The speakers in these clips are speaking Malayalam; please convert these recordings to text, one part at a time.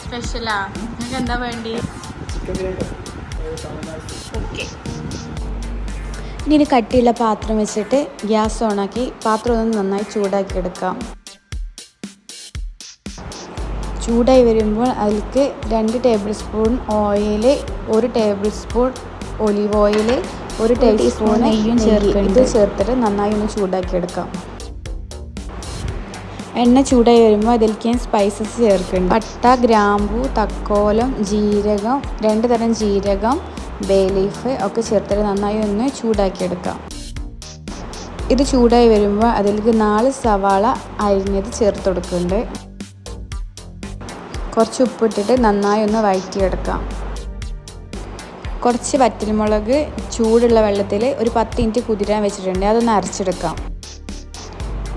സ്പെഷ്യലാ? നിങ്ങൾക്ക് എന്താ വേണ്ടി? ഓക്കെ. ഇനി കട്ടിയുള്ള പാത്രം വെച്ചിട്ട് ഗ്യാസ് ഓണാക്കി പാത്രം ഒന്ന് നന്നായി ചൂടാക്കി എടുക്കാം. ചൂടായി വരുമ്പോൾ അതിലേക്ക് 2 table spoon oil, 1 table spoon olive oil, 1 teaspoon നെയ്യും ചേർക്കുന്നുണ്ട്. ഇത് ചേർത്തിട്ട് നന്നായി ഒന്ന് ചൂടാക്കി എടുക്കാം. എണ്ണ ചൂടായി വരുമ്പോൾ അതിലേക്ക് ഞാൻ സ്പൈസസ് ചേർക്കുന്നുണ്ട്. പട്ട, ഗ്രാമ്പൂ, തക്കോലം, ജീരകം, 2 തരം ജീരകം, ബേ ലീഫ് ഒക്കെ ചേർത്തിട്ട് നന്നായി ഒന്ന് ചൂടാക്കിയെടുക്കാം. ഇത് ചൂടായി വരുമ്പോൾ അതിലേക്ക് 4 സവാള അരിഞ്ഞത് ചേർത്ത് കൊടുക്കുന്നുണ്ട്. കുറച്ച് ഉപ്പിട്ടിട്ട് നന്നായി ഒന്ന് വഴറ്റിയെടുക്കാം. കുറച്ച് വറ്റൽമുളക് ചൂടുള്ള വെള്ളത്തിൽ ഒരു 10 മിനിറ്റ് കുതിരാൻ വെച്ചിട്ടുണ്ട്. അതൊന്ന് അരച്ചെടുക്കാം.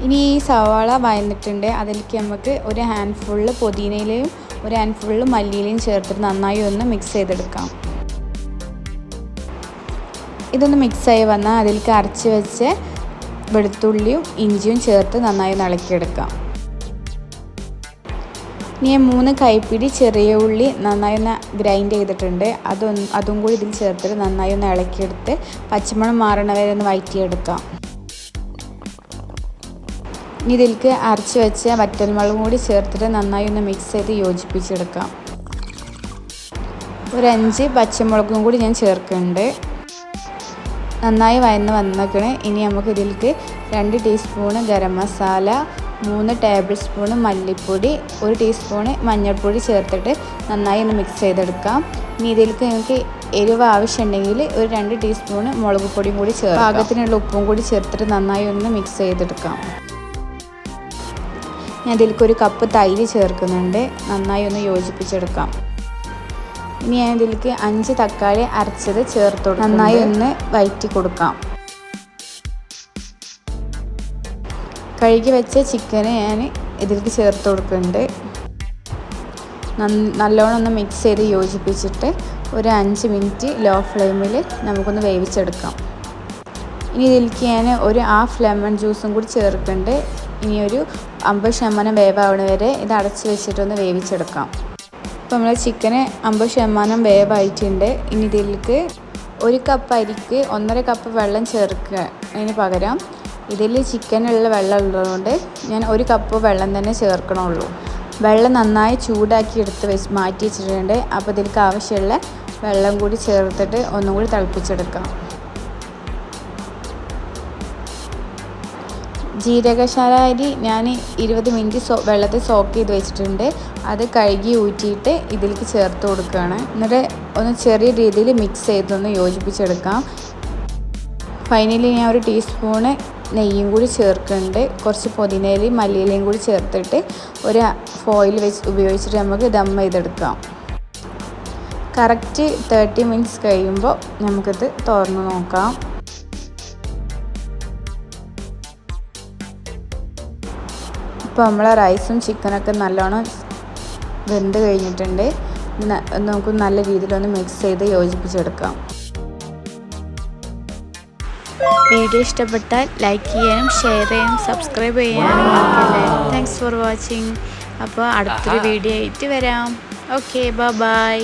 ഇനി ഈ സവാള വഴന്നിട്ടുണ്ട്. അതിലേക്ക് നമുക്ക് ഒരു ഹാൻഡ് ഫുള്ള് പുതിനയിലയും ഒരു ഹാൻഡ് ഫുള്ള് മല്ലിയിലയും ചേർത്തിട്ട് നന്നായി ഒന്ന് മിക്സ് ചെയ്തെടുക്കാം. ഇതൊന്ന് മിക്സായി വന്നാൽ അതിലേക്ക് അരച്ച് വെച്ച് വെളുത്തുള്ളിയും ഇഞ്ചിയും ചേർത്ത് നന്നായി ഒന്ന് ഇളക്കിയെടുക്കാം. ഇനി 3 കൈപ്പിടി ചെറിയ ഉള്ളി നന്നായി ഒന്ന് ഗ്രൈൻഡ് ചെയ്തിട്ടുണ്ട്. അതും കൂടി ഇതിൽ ചേർത്തിട്ട് നന്നായി ഒന്ന് ഇളക്കിയെടുത്ത് പച്ചമണം മാറണ വരെ ഒന്ന് വഴറ്റിയെടുക്കാം. ഇനി ഇതിലേക്ക് അരച്ച് വെച്ച വറ്റൽമുളകും കൂടി ചേർത്തിട്ട് നന്നായി ഒന്ന് മിക്സ് ചെയ്ത് യോജിപ്പിച്ചെടുക്കാം. ഒരു 5 പച്ചമുളകും കൂടി ഞാൻ ചേർക്കുന്നുണ്ട്. നന്നായി വന്നേക്കണേ. ഇനി നമുക്ക് ഇതിലേക്ക് 2 teaspoon garam masala, 3 table spoon മല്ലിപ്പൊടി, 1 ടീസ്പൂണ് മഞ്ഞൾപ്പൊടി ചേർത്തിട്ട് നന്നായി ഒന്ന് മിക്സ് ചെയ്തെടുക്കാം. ഇനി ഇതിലേക്ക് നിങ്ങൾക്ക് എരിവ് ആവശ്യമുണ്ടെങ്കിൽ ഒരു 2 ടീസ്പൂണ് മുളക് പൊടിയും കൂടി ചേർക്കാം. പാകത്തിനുള്ള ഉപ്പും കൂടി ചേർത്തിട്ട് നന്നായി ഒന്ന് മിക്സ് ചെയ്തെടുക്കാം. ഞാൻ ഇതിലേക്ക് 1 കപ്പ് തൈര് ചേർക്കുന്നുണ്ട്. നന്നായി ഒന്ന് യോജിപ്പിച്ചെടുക്കാം. ഇനി ഞാൻ ഇതിലേക്ക് 5 തക്കാളി അരച്ചത് ചേർത്ത് കൊടുക്കും. നന്നായി ഒന്ന് വഴറ്റി കൊടുക്കാം. കഴുകി വെച്ച ചിക്കന് ഞാൻ ഇതിലേക്ക് ചേർത്ത് കൊടുക്കുന്നുണ്ട്. നല്ലോണം ഒന്ന് മിക്സ് ചെയ്ത് യോജിപ്പിച്ചിട്ട് ഒരു 5 മിനിറ്റ് ലോ ഫ്ലെയിമിൽ നമുക്കൊന്ന് വേവിച്ചെടുക്കാം. ഇനി ഇതിലേക്ക് ഞാൻ ഒരു ഹാഫ് ലെമൺ ജ്യൂസും കൂടി ചേർക്കുന്നുണ്ട്. ഇനി ഒരു 50% വേവാവണ വരെ ഇത് അടച്ച് വെച്ചിട്ടൊന്ന് വേവിച്ചെടുക്കാം. ഇപ്പോൾ നമ്മൾ ചിക്കന് 50% വേവായിട്ടുണ്ട്. ഇനി ഇതിലേക്ക് 1 കപ്പ് അരിക്ക് 1.5 കപ്പ് വെള്ളം ചേർക്കുക. അതിന് പകരം ഇതിൽ ചിക്കനുള്ള വെള്ളം ഉള്ളതുകൊണ്ട് ഞാൻ 1 കപ്പ് വെള്ളം തന്നെ ചേർക്കണുള്ളൂ. വെള്ളം നന്നായി ചൂടാക്കി എടുത്ത് മാറ്റി വെച്ചിട്ടുണ്ട്. അപ്പോൾ ഇതിലേക്ക് ആവശ്യമുള്ള വെള്ളം കൂടി ചേർത്തിട്ട് ഒന്നും കൂടി തിളപ്പിച്ചെടുക്കാം. ജീരകശാല അരി ഞാൻ 20 മിനിറ്റ് വെള്ളത്തിൽ സോക്ക് ചെയ്ത് വെച്ചിട്ടുണ്ട്. അത് കഴുകി ഊറ്റിയിട്ട് ഇതിലേക്ക് ചേർത്ത് കൊടുക്കുകയാണ്. എന്നിട്ട് ഒന്ന് ചെറിയ രീതിയിൽ മിക്സ് ചെയ്തൊന്ന് യോജിപ്പിച്ചെടുക്കാം. ഫൈനലി ഞാൻ 1 ടീസ്പൂണ് നെയ്യും കൂടി ചേർക്കുന്നുണ്ട്. കുറച്ച് പുതിനയിലയും മല്ലിയിലയും കൂടി ചേർത്തിട്ട് ഒരു ഫോയിൽ ഉപയോഗിച്ചിട്ട് നമുക്ക് ദം ചെയ്തെടുക്കാം. കറക്റ്റ് 30 മിനിറ്റ്സ് കഴിയുമ്പോൾ നമുക്കിത് തുറന്ന് നോക്കാം. ഇപ്പോൾ നമ്മളെ റൈസും ചിക്കനൊക്കെ നല്ലോണം വെന്ത് കഴിഞ്ഞിട്ടുണ്ട്. നമുക്ക് നല്ല രീതിയിലൊന്ന് മിക്സ് ചെയ്ത് യോജിപ്പിച്ചെടുക്കാം. വീഡിയോ ഇഷ്ടപ്പെട്ടാൽ ലൈക്ക് ചെയ്യാനും ഷെയർ ചെയ്യാനും സബ്സ്ക്രൈബ് ചെയ്യാനും മറക്കല്ലേ. Thanks for watching. അപ്പോൾ അടുത്തൊരു വീഡിയോ ആയിട്ട് വരാം. Okay, by.